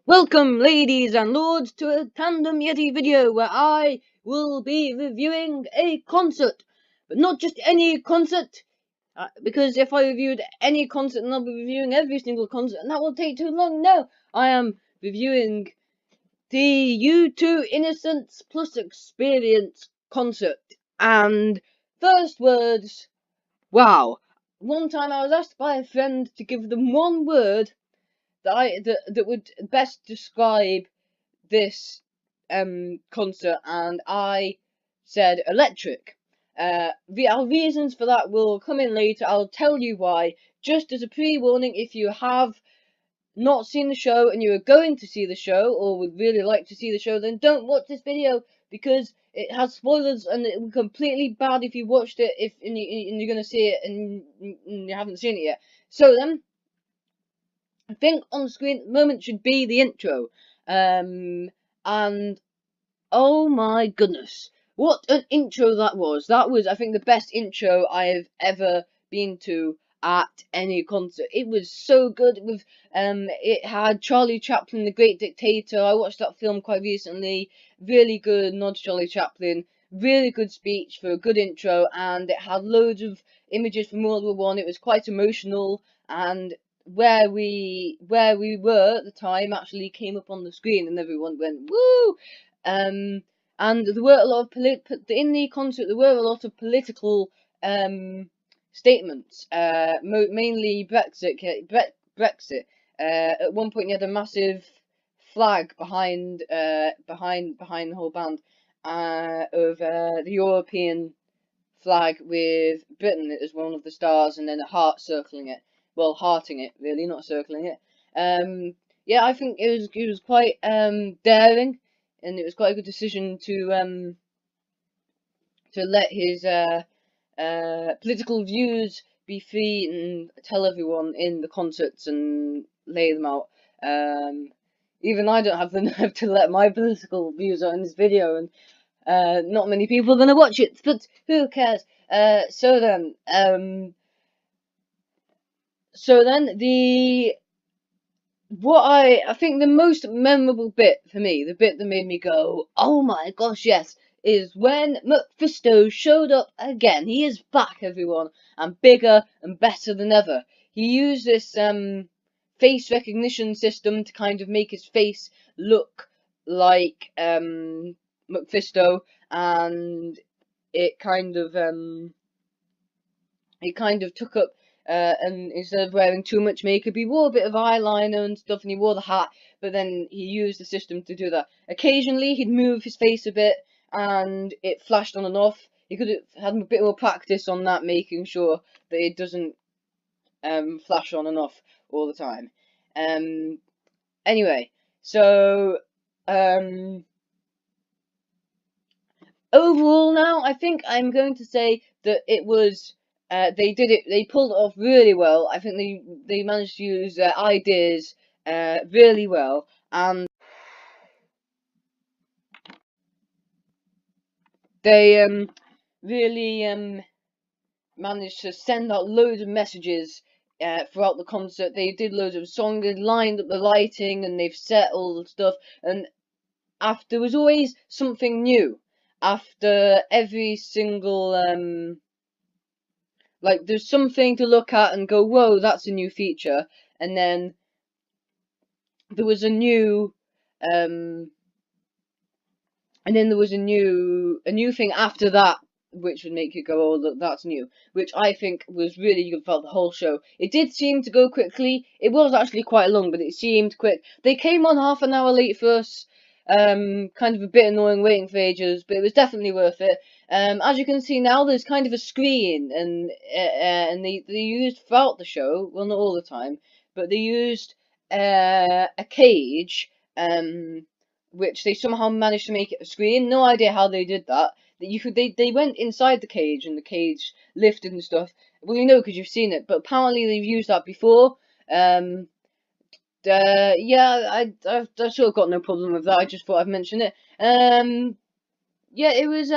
Welcome, ladies and lords, to a Tandem Yeti video where I will be reviewing a concert. But not just any concert, because if I reviewed any concert, then I'll be reviewing every single concert, and that will take too long. No, I am reviewing the U2 Innocence plus Experience concert. And first words, wow. One time I was asked by a friend to give them one word that would best describe this concert, and I said electric. Our reasons for that will come in later. I'll tell you why. Just as a pre-warning, if you have not seen the show and you are going to see the show or would really like to see the show, then don't watch this video because it has spoilers and it will be completely bad if you watched it and you're going to see it and you haven't seen it yet. So then, I think on the screen at the moment should be the intro. And oh my goodness, what an intro that was. That was, I think, the best intro I have ever been to at any concert. It was so good. It had Charlie Chaplin, The Great Dictator. I watched that film quite recently. Really good nod to Charlie Chaplin. Really good speech for a good intro, and it had loads of images from World War One. It was quite emotional, and where we were at the time actually came up on the screen, and everyone went woo. And there were a lot of in the concert. There were a lot of political statements, mainly Brexit. Brexit. At one point, you had a massive flag behind the whole band of the European flag with Britain as one of the stars, and then a heart circling it. Well, hearting it, really, not circling it. Yeah, I think it was quite daring, and it was quite a good decision to let his political views be free and tell everyone in the concerts and lay them out. Even I don't have the nerve to let my political views out in this video, and not many people are gonna watch it, but who cares? So then I think the most memorable bit for me, the bit that made me go, oh my gosh, yes, is when Mephisto showed up again. He is back, everyone, and bigger and better than ever. He used this face recognition system to kind of make his face look like Mephisto, and it kind of took up. And instead of wearing too much makeup, he wore a bit of eyeliner and stuff, and he wore the hat, but then he used the system to do that. Occasionally, he'd move his face a bit, and it flashed on and off. He could have had a bit more practice on that, making sure that it doesn't flash on and off all the time. Anyway, so overall now, I think I'm going to say that it was they pulled it off really well. I think they managed to use their ideas really well, and they really managed to send out loads of messages throughout the concert. They did loads of songs, they lined up the lighting, and they've set all the stuff, and there was always something new after every single like, there's something to look at and go, whoa, that's a new feature. And then there was a new thing after that, which would make you go, oh, look, that's new. Which I think was really good throughout the whole show. It did seem to go quickly. It was actually quite long, but it seemed quick. They came on half an hour late for us. Kind of a bit annoying waiting for ages, but it was definitely worth it. As you can see now, there's kind of a screen, and they used throughout the show, well, not all the time, but they used a cage, which they somehow managed to make it a screen. No idea how they did that. They went inside the cage, and the cage lifted and stuff. Well, you know, because you've seen it, but apparently they've used that before. Yeah, I've sort of got no problem with that. I just thought I'd mention it. Yeah, it was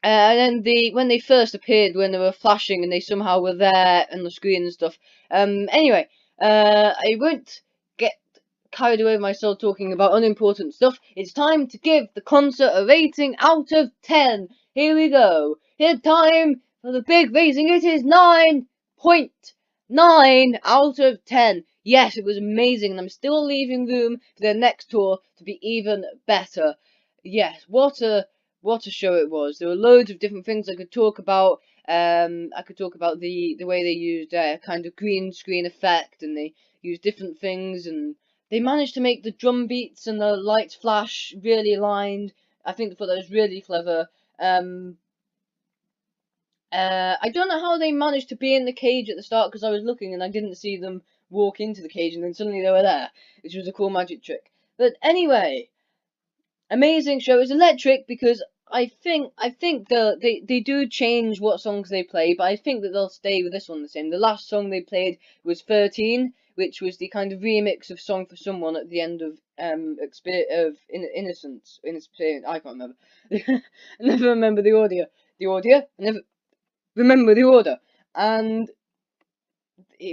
and then when they first appeared, when they were flashing, and they somehow were there on the screen and stuff. Anyway, I won't get carried away with myself talking about unimportant stuff. It's time to give the concert a rating out of 10. Here we go. It's time for the big rating. It is 9.9 out of 10. Yes, it was amazing, and I'm still leaving room for their next tour to be even better. Yes, what a show it was. There were loads of different things I could talk about. I could talk about the way they used kind of green screen effect, and they used different things, and they managed to make the drum beats and the lights flash really aligned. I think they thought that was really clever. I don't know how they managed to be in the cage at the start, because I was looking and I didn't see them walk into the cage, and then suddenly they were there, which was a cool magic trick. But anyway, amazing show. It's electric because I think they do change what songs they play, but I think that they'll stay with this one the same. The last song they played was 13, which was the kind of remix of "Song for Someone" at the end of Innocence. I can't remember. I never remember the audio. I never remember the order. And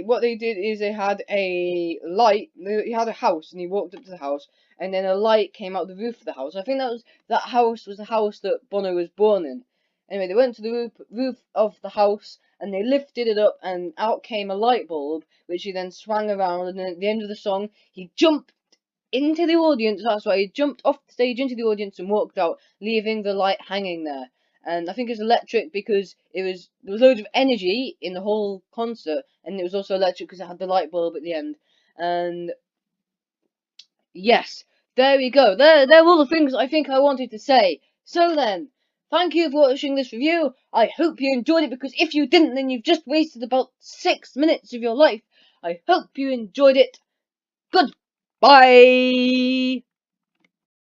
what they did is they had a light. He had a house, and he walked up to the house, and then a light came out the roof of the house. I think that house was the house that Bono was born in. Anyway, they went to the roof of the house, and they lifted it up, and out came a light bulb, which he then swung around. And then at the end of the song, he jumped into the audience. That's why he jumped off the stage into the audience and walked out, leaving the light hanging there. And I think it's electric because there was loads of energy in the whole concert, and it was also electric because it had the light bulb at the end. And yes, there we go. There are all the things I think I wanted to say. So then, thank you for watching this review. I hope you enjoyed it, because if you didn't, then you've just wasted about 6 minutes of your life. I hope you enjoyed it. Goodbye.